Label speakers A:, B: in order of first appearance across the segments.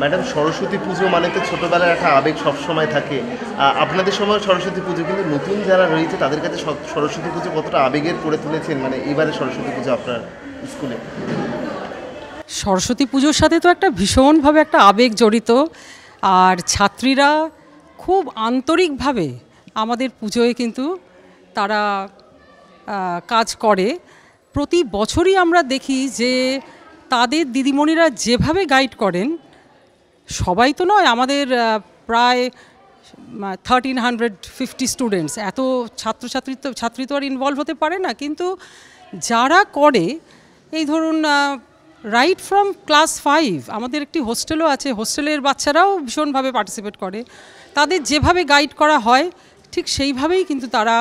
A: Madam, Saraswati পুজো মানে তো ছোটোবেলার একটা আবেগ সবসময় থাকে। আপনাদের সময় সরস্বতী পুজো, কিন্তু নতুন যারা রয়েছে তাদের কাছে সরস্বতী পুজো কতটা আবেগের করে তুলেছেন, মানে এবারে সরস্বতী পুজো আপনার স্কুলে?
B: সরস্বতী পুজোর সাথে তো একটা ভীষণভাবে একটা আবেগ জড়িত, আর ছাত্রীরা খুব আন্তরিকভাবে আমাদের পুজোয় কিন্তু তারা কাজ করে। প্রতি বছরই আমরা দেখি যে তাদের দিদিমণিরা যেভাবে গাইড করেন, সবাই তো নয়, আমাদের প্রায় 1350 স্টুডেন্টস, এত ছাত্রী তো আর ইনভলভ হতে পারে না, কিন্তু যারা করে, এই ধরুন রাইট ফ্রম ক্লাস 5, আমাদের একটি হোস্টেলও আছে, হোস্টেলের বাচ্চারাও ভীষণভাবে পার্টিসিপেট করে। তাদের যেভাবে গাইড করা হয় ঠিক সেইভাবেই কিন্তু তারা,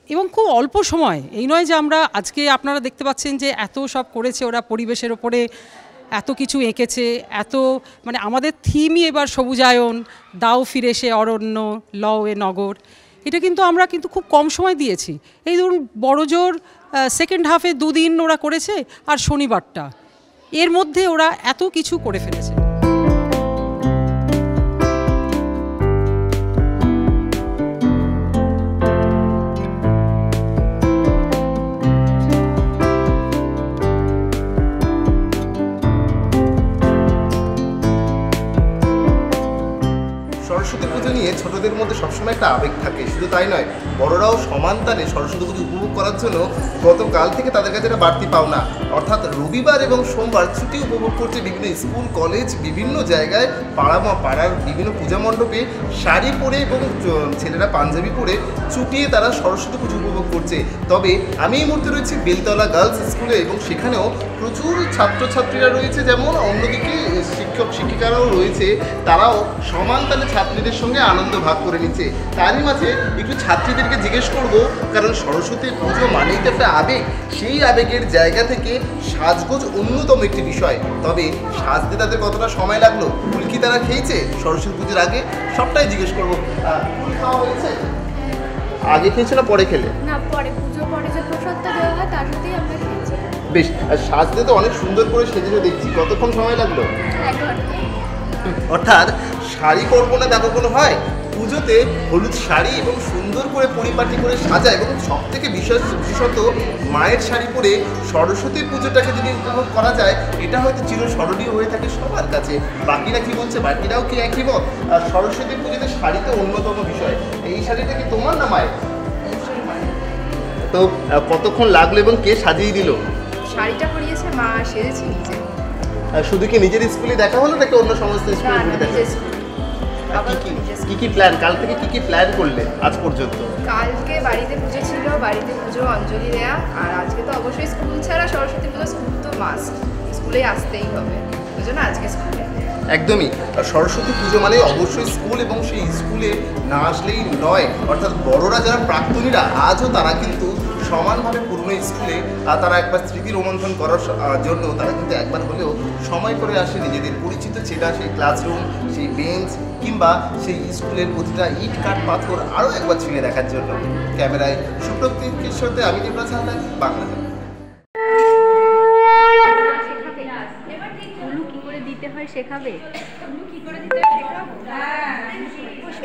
B: এবং খুব অল্প সময়, এই নয় যে আমরা আজকে আপনারা দেখতে পাচ্ছেন যে এত সব করেছে ওরা, পরিবেশের ওপরে এত কিছু এঁকেছে, এত মানে আমাদের থিমই এবার সবুজায়ন, দাও ফিরে সে অরণ্য, লও এ নগর। এটা কিন্তু আমরা কিন্তু খুব কম সময় দিয়েছি। এই ধরুন বড়জোর সেকেন্ড হাফে 2 দিন ওরা করেছে, আর শনিবারটা, এর মধ্যে ওরা এত কিছু করে ফেলেছে।
A: সরস্বতী পুজো নিয়ে ছোটদের মধ্যে সবসময় একটা আবেগ থাকে, শুধু তাই নয়, বড়রাও সমান তালে সরস্বতী পুজো উপভোগ করার জন্য গতকাল থেকে তাদের কাছে একটা বাড়তি পাওনা, অর্থাৎ রবিবার এবং সোমবার ছুটি উপভোগ করছে বিভিন্ন স্কুল কলেজ, বিভিন্ন জায়গায় পাড়ার বিভিন্ন পূজা মণ্ডপে শাড়ি পরে এবং ছেলেরা পাঞ্জাবি পরে চুটিয়ে তারা সরস্বতী পুজো উপভোগ করছে। তবে আমি এই মুহূর্তে রয়েছি বেলতলা গার্লস স্কুলে, এবং সেখানেও প্রচুর ছাত্রছাত্রীরা রয়েছে, যেমন অন্যদিকে শিক্ষক শিক্ষিকারাও রয়েছে, তারাও সমান তালে ছাত্রীদের সঙ্গে আনন্দ ভাগ করে নিচ্ছে। তারই মাঝে একটু ছাত্রীদেরকে জিজ্ঞেস করব, কারণ সরস্বতী পুজো মানেই তো একটা আবেগ, সেই আবেগের জায়গা থেকে সাজগোজ অন্যতম একটি বিষয়। তবে সাজতে তাদের কতটা সময় লাগলো, ফুল কি তারা খেয়েছে সরস্বতী পুজোর আগে, সবটাই জিজ্ঞেস করবো। ফুল খাওয়া হয়েছে? আগে খেয়েছে না পরে খেলে?
C: না, পরে, পুজো পরে যে প্রসাদটা দেওয়া হয় তার সাথেই আমরা খেয়েছি।
A: বেশ, আর সাজতে তো অনেক সুন্দর করে সেজে দেখছি, কতক্ষণ সময় লাগলো?
C: 1 ঘন্টা।
A: অর্থাৎ শাড়ি পরবো না দেখো কোনো হয়, পুজোতে হলুদ শাড়ি এবং সুন্দর করে পরিপাটি করে সাজা, এবং সব থেকে বিশেষত মায়ের শাড়ি পরে সরস্বতী পুজোটাকে যদি উপভোগ করা যায়, এটা হয়তো চিরস্মরণীয় হয়ে থাকে সবার কাছে। বাকিরা কি বলছে, বাকিরাও কি একই মত? আর সরস্বতী পুজোতে শাড়ি তো অন্যতম বিষয়। এই শাড়িটা কি তোমার না মায়ের? তো কতক্ষণ লাগলো এবং কে সাজিয়ে দিল?
C: শাড়িটা পরিয়েছে মা, সেজেছি নিজে।
A: শুধু কি নিজের স্কুলে দেখা হলো নাকি অন্য সমস্ত স্কুলে দেখা? কি প্ল্যান, কাল থেকে কি প্ল্যান করলে আজ পর্যন্ত?
C: কালকে বাড়িতে পুজো ছিল, বাড়িতে পুজো অঞ্জলি দেয়া, আর আজকে তো অবশ্যই স্কুল ছাড়া সরস্বতী পুজো, স্কুল তো মাস্ট, স্কুলে আসতেই হবে, ওই জন্য আজকে স্কুলে।
A: একদমই, সরস্বতী পুজো মানে অবশ্যই স্কুল, এবং সেই স্কুলে না আসলেই নয়। অর্থাৎ বড়রা যারা প্রাক্তনীরা আজও তারা কিন্তু সমানভাবে পুরনো স্কুলে তারা একবার স্মৃতি রোমন্থন করার জন্য তারা কিন্তু একবার হলেও সময় করে আসে নিজেদের পরিচিত চেনা সেই ক্লাসরুম, সেই বেঞ্চ, কিংবা সেই স্কুলের প্রতিটা ইট কাঠ পাথর আরও একবার ছুঁয়ে দেখার জন্য। ক্যামেরায় সুপ্রতীকের সাথে আমি দেবরাজ হালদার, বাংলা।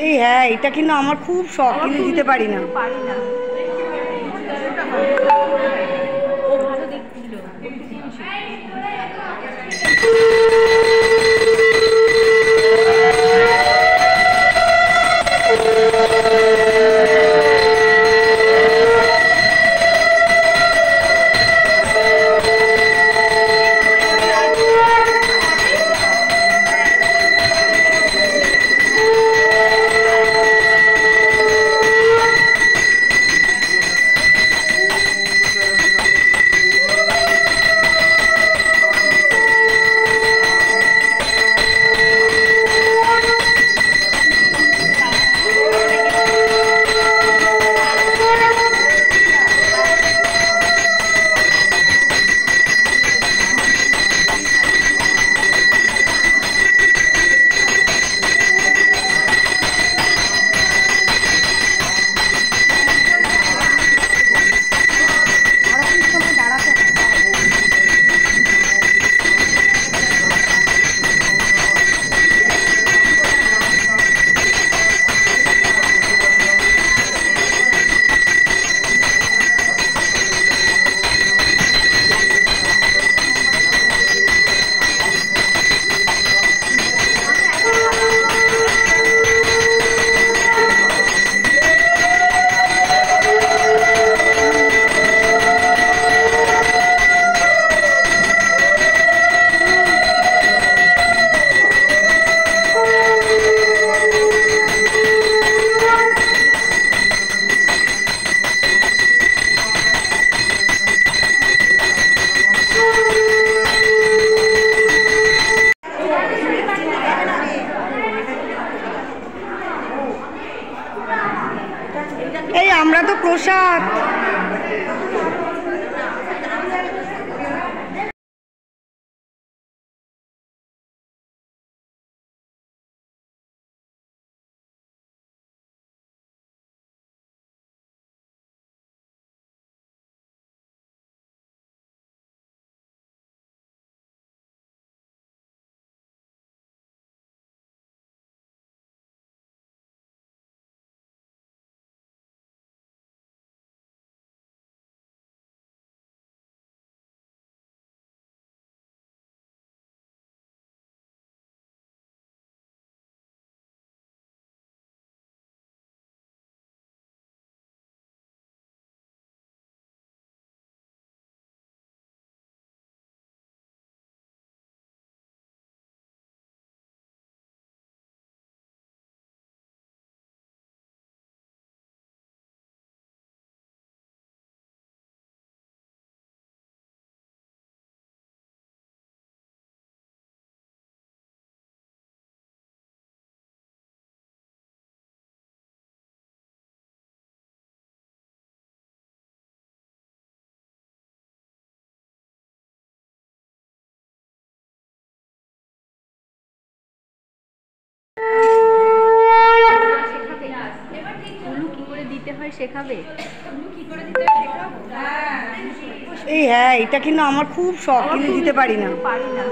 D: এই হ্যাঁ, এটা কিন্তু আমার খুব শখ, কিন্তু দিতে পারি না। প্রসাদ।
E: শেখাবে
D: এই হ্যাঁ, এটা কিন্তু আমার খুব শখ, কিন্তু দিতে পারি না।
E: পারি না।